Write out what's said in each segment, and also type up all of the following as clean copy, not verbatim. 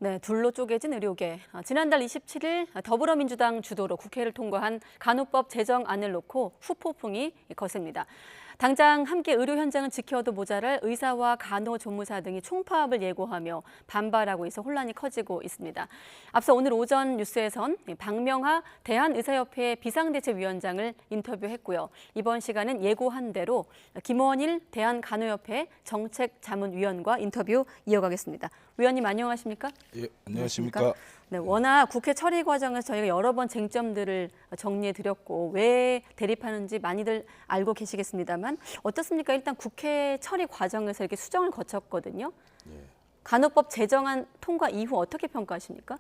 네, 둘로 쪼개진 의료계. 지난달 27일 더불어민주당 주도로 국회를 통과한 간호법 제정안을 놓고 후폭풍이 거셉니다. 당장 함께 의료 현장을 지켜도 모자랄 의사와 간호조무사 등이 총파업을 예고하며 반발하고 있어 혼란이 커지고 있습니다. 앞서 오늘 오전 뉴스에선 박명하 대한의사협회 비상대책위원장을 인터뷰했고요. 이번 시간은 예고한 대로 김원일 대한간호협회 정책자문위원과 인터뷰 이어가겠습니다. 위원님 안녕하십니까? 예, 안녕하십니까? 네, 워낙 국회 처리 과정에서 저희가 여러 번 쟁점들을 정리해드렸고 왜 대립하는지 많이들 알고 계시겠습니다만 어떻습니까? 일단 국회 처리 과정에서 이렇게 수정을 거쳤거든요. 예. 간호법 제정안 통과 이후 어떻게 평가하십니까?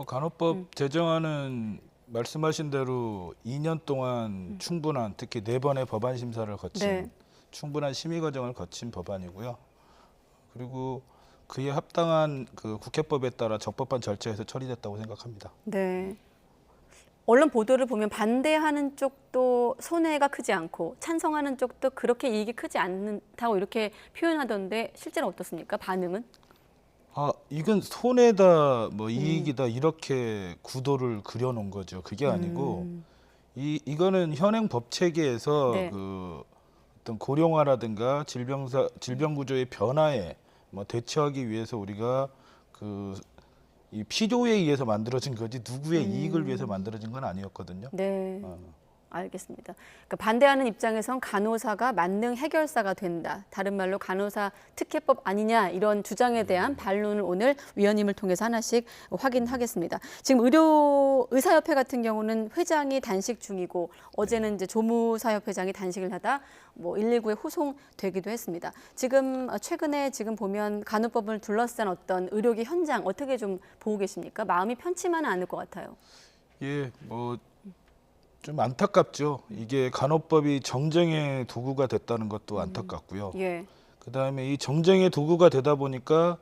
간호법 제정안은 말씀하신 대로 2년 동안 충분한, 특히 4번의 법안 심사를 거친 네. 충분한 심의 과정을 거친 법안이고요. 그리고 그에 합당한 그 국회법에 따라 적법한 절차에서 처리됐다고 생각합니다. 네. 언론 보도를 보면 반대하는 쪽도 손해가 크지 않고 찬성하는 쪽도 그렇게 이익이 크지 않다고 이렇게 표현하던데 실제로 어떻습니까? 반응은? 이건 손해다, 이익이다 이렇게 구도를 그려놓은 거죠. 그게 아니고 이거는 현행 법 체계에서 네. 그 어떤 고령화라든가 질병 구조의 변화에 대처하기 위해서 우리가 이 필요에 의해서 만들어진 거지 누구의 이익을 위해서 만들어진 건 아니었거든요. 네. 알겠습니다. 그러니까 반대하는 입장에선 간호사가 만능 해결사가 된다. 다른 말로 간호사 특혜법 아니냐 이런 주장에 대한 반론을 오늘 위원님을 통해서 하나씩 확인하겠습니다. 지금 의사협회 같은 경우는 회장이 단식 중이고 어제는 이제 조무사협회장이 단식을 하다 119에 호송되기도 했습니다. 지금 최근에 보면 간호법을 둘러싼 어떤 의료계 현장 어떻게 좀 보고 계십니까? 마음이 편치만은 않을 것 같아요. 예, 좀 안타깝죠. 이게 간호법이 정쟁의 도구가 됐다는 것도 안타깝고요. 예. 그다음에 이 정쟁의 도구가 되다 보니까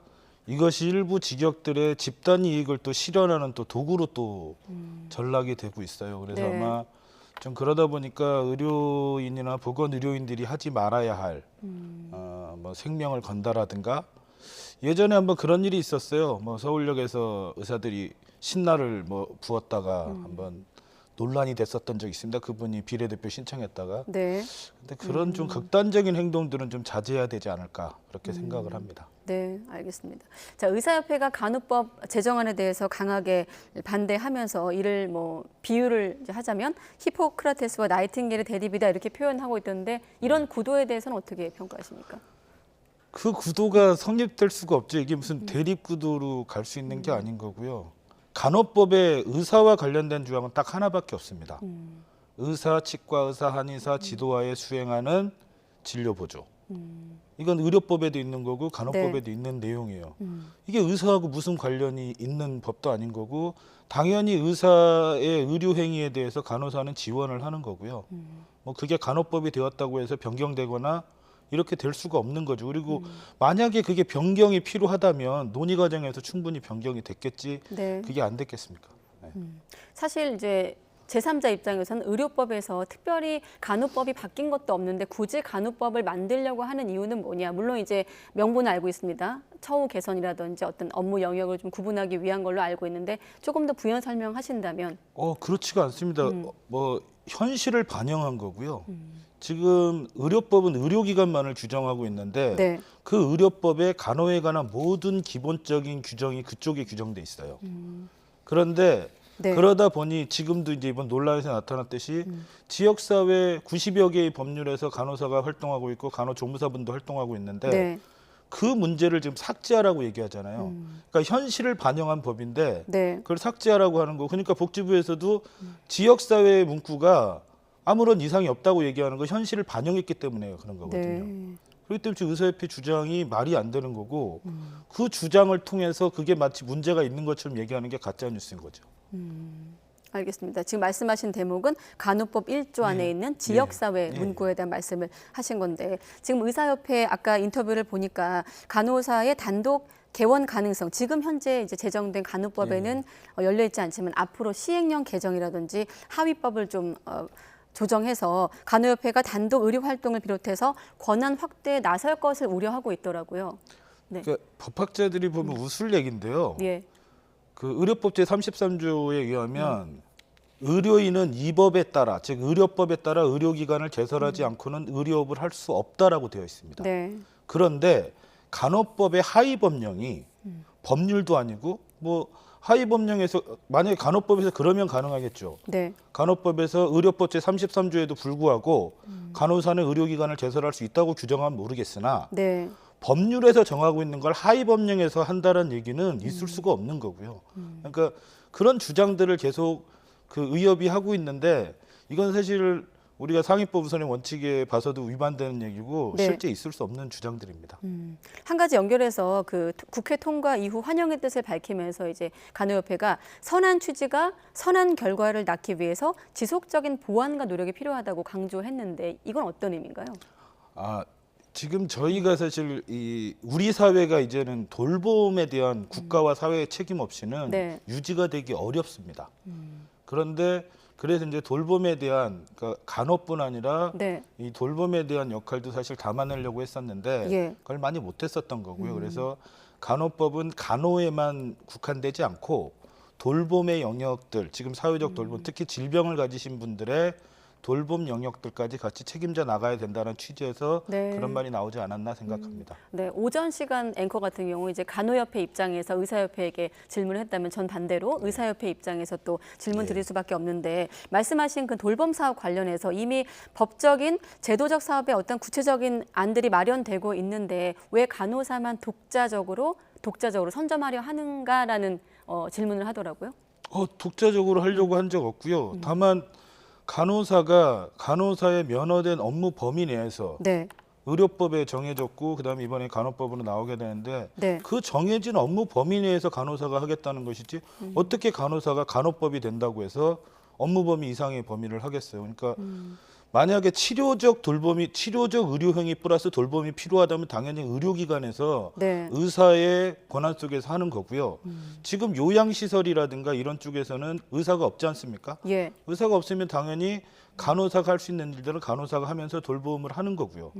이것이 일부 직역들의 집단 이익을 또 실현하는 또 도구로 또 전락이 되고 있어요. 그래서 네. 아마 좀 그러다 보니까 의료인이나 보건 의료인들이 하지 말아야 할 생명을 건다라든가 예전에 한번 그런 일이 있었어요. 서울역에서 의사들이 신나를 부었다가 한번 논란이 됐었던 적이 있습니다. 그분이 비례대표 신청했다가. 네. 근데 그런 좀 극단적인 행동들은 좀 자제해야 되지 않을까 그렇게 생각을 합니다. 네, 알겠습니다. 자, 의사협회가 간호법 제정안에 대해서 강하게 반대하면서 이를 비유를 이제 하자면 히포크라테스와 나이팅게일의 대립이다 이렇게 표현하고 있던데 이런 구도에 대해서는 어떻게 평가하십니까? 그 구도가 성립될 수가 없죠. 이게 무슨 대립 구도로 갈 수 있는 게 아닌 거고요. 간호법에 의사와 관련된 조항은 딱 하나밖에 없습니다. 의사, 치과의사, 한의사, 지도하에 수행하는 진료보조. 이건 의료법에도 있는 거고 간호법에도 있는 내용이에요. 이게 의사하고 무슨 관련이 있는 법도 아닌 거고 당연히 의사의 의료 행위에 대해서 간호사는 지원을 하는 거고요. 그게 간호법이 되었다고 해서 변경되거나 이렇게 될 수가 없는 거죠. 그리고 만약에 그게 변경이 필요하다면 논의 과정에서 충분히 변경이 됐겠지. 네. 그게 안 됐겠습니까? 네. 사실 이제 제3자 입장에서는 의료법에서 특별히 간호법이 바뀐 것도 없는데 굳이 간호법을 만들려고 하는 이유는 뭐냐. 물론 이제 명분은 알고 있습니다. 처우 개선이라든지 어떤 업무 영역을 좀 구분하기 위한 걸로 알고 있는데 조금 더 부연 설명하신다면. 그렇지가 않습니다. 현실을 반영한 거고요. 지금 의료법은 의료기관만을 규정하고 있는데 네. 그 의료법에 간호에 관한 모든 기본적인 규정이 그쪽에 규정돼 있어요. 그런데 네. 그러다 보니 지금도 이제 이번 논란에서 나타났듯이 지역사회 90여 개의 법률에서 간호사가 활동하고 있고 간호조무사분도 활동하고 있는데 네. 그 문제를 지금 삭제하라고 얘기하잖아요. 그러니까 현실을 반영한 법인데 네. 그걸 삭제하라고 하는 거. 그러니까 복지부에서도 지역사회의 문구가 아무런 이상이 없다고 얘기하는 거 현실을 반영했기 때문에 그런 거거든요. 네. 그렇기 때문에 지금 의사협회 주장이 말이 안 되는 거고 그 주장을 통해서 그게 마치 문제가 있는 것처럼 얘기하는 게 가짜 뉴스인 거죠. 알겠습니다. 지금 말씀하신 대목은 간호법 1조 안에 있는 지역사회 문구에 대한 말씀을 하신 건데 지금 의사협회 아까 인터뷰를 보니까 간호사의 단독 개원 가능성 지금 현재 이제 제정된 간호법에는 열려 있지 않지만 앞으로 시행령 개정이라든지 하위법을 좀 조정해서 간호협회가 단독 의료 활동을 비롯해서 권한 확대에 나설 것을 우려하고 있더라고요. 네. 그러니까 법학자들이 보면 웃을 얘기인데요. 예. 그 의료법 제 33조에 의하면 의료인은 이 법에 따라, 즉 의료법에 따라 의료기관을 개설하지 않고는 의료업을 할 수 없다라고 되어 있습니다. 네. 그런데 간호법의 하위 법령이 법률도 아니고 뭐 하위 법령에서 만약에 간호법에서 그러면 가능하겠죠. 네. 간호법에서 의료법 제 33조에도 불구하고 간호사는 의료기관을 개설할 수 있다고 규정하면 모르겠으나 네. 법률에서 정하고 있는 걸 하위 법령에서 한다는 얘기는 있을 수가 없는 거고요. 그러니까 그런 주장들을 계속 그 의협이 하고 있는데 이건 사실 우리가 상위법 우선의 원칙에 봐서도 위반되는 얘기고 네. 실제 있을 수 없는 주장들입니다. 한 가지 연결해서 그 국회 통과 이후 환영의 뜻을 밝히면서 이제 간호협회가 선한 취지가 선한 결과를 낳기 위해서 지속적인 보완과 노력이 필요하다고 강조했는데 이건 어떤 의미인가요? 아, 지금 저희가 사실 이 우리 사회가 이제는 돌봄에 대한 국가와 사회의 책임 없이는 네. 유지가 되기 어렵습니다. 그런데 그래서 이제 돌봄에 대한 그러니까 간호뿐 아니라 네. 이 돌봄에 대한 역할도 사실 담아내려고 했었는데 예. 그걸 많이 못했었던 거고요. 그래서 간호법은 간호에만 국한되지 않고 돌봄의 영역들, 지금 사회적 돌봄, 특히 질병을 가지신 분들의 돌봄 영역들까지 같이 책임져 나가야 된다는 취지에서 네. 그런 말이 나오지 않았나 생각합니다. 네, 오전 시간 앵커 같은 경우 이제 간호협회 입장에서 의사협회에게 질문을 했다면 전 반대로 의사협회 입장에서 또 질문 드릴 수밖에 없는데 말씀하신 그 돌봄 사업 관련해서 이미 법적인 제도적 사업에 어떤 구체적인 안들이 마련되고 있는데 왜 간호사만 독자적으로 선점하려 하는가라는 질문을 하더라고요. 독자적으로 하려고 한 적 없고요. 다만 간호사가 간호사의 면허된 업무 범위 내에서 네, 의료법에 정해졌고 그다음에 이번에 간호법으로 나오게 되는데 네, 그 정해진 업무 범위 내에서 간호사가 하겠다는 것이지 어떻게 간호사가 간호법이 된다고 해서 업무 범위 이상의 범위를 하겠어요. 그러니까 만약에 치료적 의료행위 플러스 돌봄이 필요하다면 당연히 의료기관에서 네, 의사의 권한 속에서 하는 거고요. 지금 요양시설이라든가 이런 쪽에서는 의사가 없지 않습니까? 예, 의사가 없으면 당연히 간호사가 할 수 있는 일들을 간호사가 하면서 돌봄을 하는 거고요.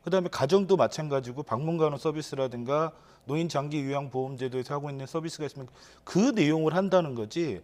그다음에 가정도 마찬가지고 방문간호 서비스라든가 노인 장기 요양 보험제도에서 하고 있는 서비스가 있으면 그 내용을 한다는 거지.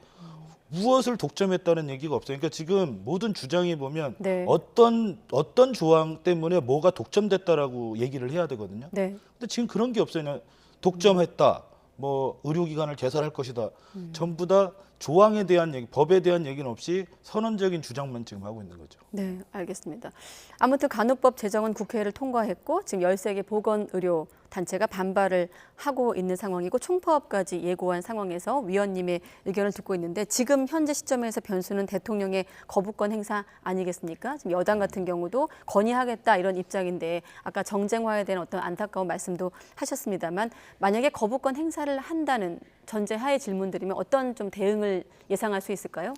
무엇을 독점했다는 얘기가 없어요. 그러니까 지금 모든 주장에 보면 네. 어떤 조항 때문에 뭐가 독점됐다라고 얘기를 해야 되거든요. 네. 근데 지금 그런 게 없어요. 그냥 독점했다. 뭐 의료기관을 개설할 것이다. 전부 다 조항에 대한 얘기, 법에 대한 얘기는 없이 선언적인 주장만 지금 하고 있는 거죠. 네, 알겠습니다. 아무튼 간호법 제정은 국회를 통과했고 지금 13개 보건의료 단체가 반발을 하고 있는 상황이고 총파업까지 예고한 상황에서 위원님의 의견을 듣고 있는데 지금 현재 시점에서 변수는 대통령의 거부권 행사 아니겠습니까? 지금 여당 같은 경우도 건의하겠다 이런 입장인데 아까 정쟁화에 대한 어떤 안타까운 말씀도 하셨습니다만 만약에 거부권 행사를 한다는 전제하에 질문드리면 어떤 좀 대응을 예상할 수 있을까요?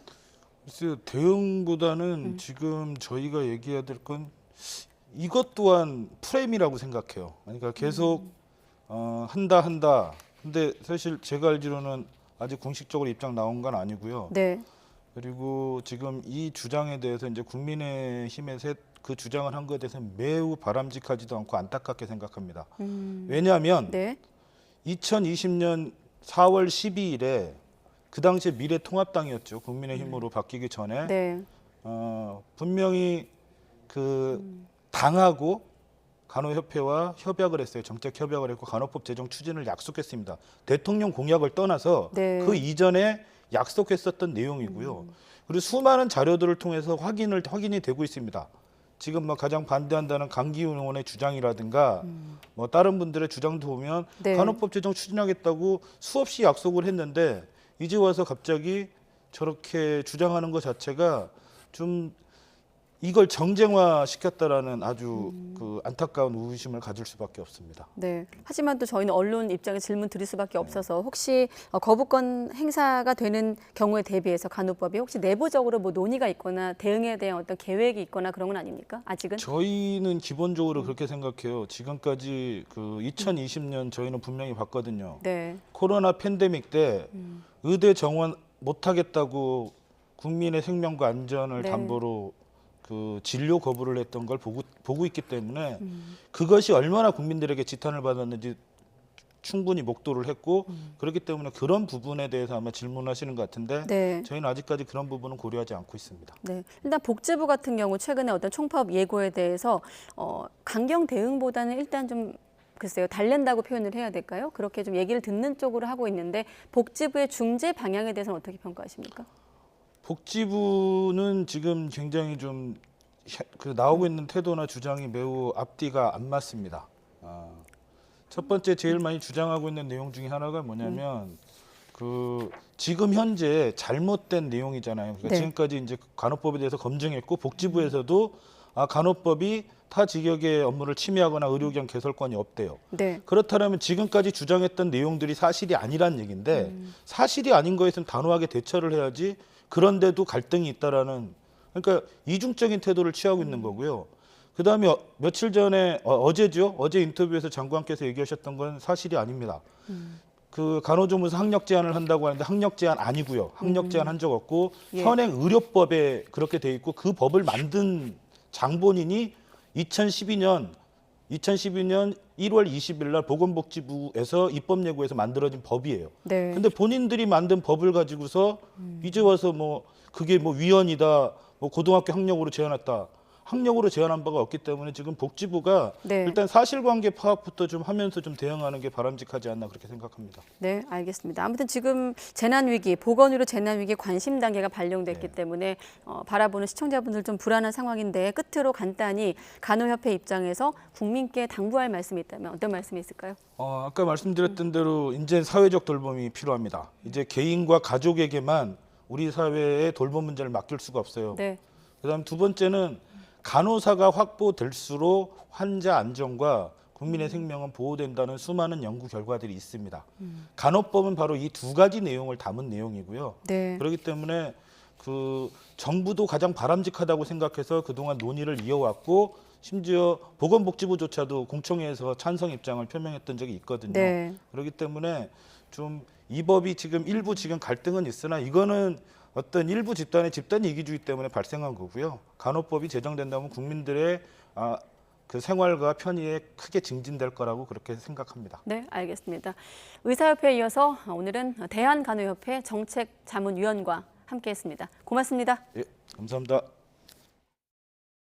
글쎄요, 대응보다는 지금 저희가 얘기해야 될 건 이것 또한 프레임이라고 생각해요. 그러니까 계속 한다. 근데 사실 제가 알기로는 아직 공식적으로 입장 나온 건 아니고요. 네, 그리고 지금 이 주장에 대해서 이제 국민의힘에서 그 주장을 한 것에 대해서 매우 바람직하지도 않고 안타깝게 생각합니다. 왜냐하면 네, 2020년 4월 12일에 그 당시에 미래통합당이었죠. 국민의힘으로 바뀌기 전에 네, 분명히 그 당하고 간호협회와 협약을 했어요. 정책 협약을 했고 간호법 제정 추진을 약속했습니다. 대통령 공약을 떠나서 네. 그 이전에 약속했었던 내용이고요. 그리고 수많은 자료들을 통해서 확인이 되고 있습니다. 지금 뭐 가장 반대한다는 강기훈 의원의 주장이라든가 뭐 다른 분들의 주장도 보면 네. 간호법 제정 추진하겠다고 수없이 약속을 했는데 이제 와서 갑자기 저렇게 주장하는 것 자체가 좀 이걸 정쟁화 시켰다라는 아주 그 안타까운 의구심을 가질 수밖에 없습니다. 네. 하지만 또 저희는 언론 입장에 질문 드릴 수밖에 없어서 혹시 거부권 행사가 되는 경우에 대비해서 간호법이 혹시 내부적으로 뭐 논의가 있거나 대응에 대한 어떤 계획이 있거나 그런 건 아닙니까? 아직은? 저희는 기본적으로 그렇게 생각해요. 지금까지 그 2020년 저희는 분명히 봤거든요. 네. 코로나 팬데믹 때 의대 정원 못하겠다고 국민의 생명과 안전을 네. 담보로 그 진료 거부를 했던 걸 보고 있기 때문에 그것이 얼마나 국민들에게 지탄을 받았는지 충분히 목도를 했고 그렇기 때문에 그런 부분에 대해서 아마 질문하시는 것 같은데 네. 저희는 아직까지 그런 부분은 고려하지 않고 있습니다. 네. 일단 복지부 같은 경우 최근에 어떤 총파업 예고에 대해서 강경 대응보다는 일단 좀 글쎄요, 달랜다고 표현을 해야 될까요? 그렇게 좀 얘기를 듣는 쪽으로 하고 있는데 복지부의 중재 방향에 대해서는 어떻게 평가하십니까? 복지부는 지금 굉장히 좀 나오고 있는 태도나 주장이 매우 앞뒤가 안 맞습니다. 첫 번째 제일 많이 주장하고 있는 내용 중에 하나가 뭐냐면 지금 현재 잘못된 내용이잖아요. 그러니까 네. 지금까지 이제 간호법에 대해서 검증했고 복지부에서도 간호법이 타 직역의 업무를 침해하거나 의료기관 개설권이 없대요. 네. 그렇다면 지금까지 주장했던 내용들이 사실이 아니란 얘기인데 사실이 아닌 거에서는 단호하게 대처를 해야지. 그런데도 갈등이 있다라는 그러니까 이중적인 태도를 취하고 있는 거고요. 그다음에 며칠 전에 어제죠. 어제 인터뷰에서 장관께서 얘기하셨던 건 사실이 아닙니다. 그 간호조무사 학력 제한을 한다고 하는데 학력 제한 아니고요. 학력 제한 한 적 없고 예. 현행 의료법에 그렇게 돼 있고 그 법을 만든 장본인이 2012년 1월 20일 날 보건복지부에서 입법 예고에서 만들어진 법이에요. 네. 근데 본인들이 만든 법을 가지고서 이제 와서 뭐 그게 뭐 위헌이다, 뭐 고등학교 학력으로 제한했다. 학력으로 제한한 바가 없기 때문에 지금 복지부가 네. 일단 사실관계 파악부터 좀 하면서 좀 대응하는 게 바람직하지 않나 그렇게 생각합니다. 네, 알겠습니다. 아무튼 지금 재난위기, 보건의료 재난위기 관심 단계가 발령됐기 때문에 바라보는 시청자분들 좀 불안한 상황인데 끝으로 간단히 간호협회 입장에서 국민께 당부할 말씀이 있다면 어떤 말씀이 있을까요? 아까 말씀드렸던 대로 이제 사회적 돌봄이 필요합니다. 이제 개인과 가족에게만 우리 사회의 돌봄 문제를 맡길 수가 없어요. 네. 그다음 두 번째는 간호사가 확보될수록 환자 안전과 국민의 생명은 보호된다는 수많은 연구 결과들이 있습니다. 간호법은 바로 이 두 가지 내용을 담은 내용이고요. 네. 그렇기 때문에 정부도 가장 바람직하다고 생각해서 그동안 논의를 이어왔고 심지어 보건복지부조차도 공청회에서 찬성 입장을 표명했던 적이 있거든요. 네. 그렇기 때문에 좀 이 법이 지금 일부 지금 갈등은 있으나 이거는 어떤 일부 집단의 집단 이기주의 때문에 발생한 거고요. 간호법이 제정된다면 국민들의 그 생활과 편의에 크게 증진될 거라고 그렇게 생각합니다. 네, 알겠습니다. 의사협회에 이어서 오늘은 대한간호협회 정책자문위원과 함께했습니다. 고맙습니다. 예, 감사합니다.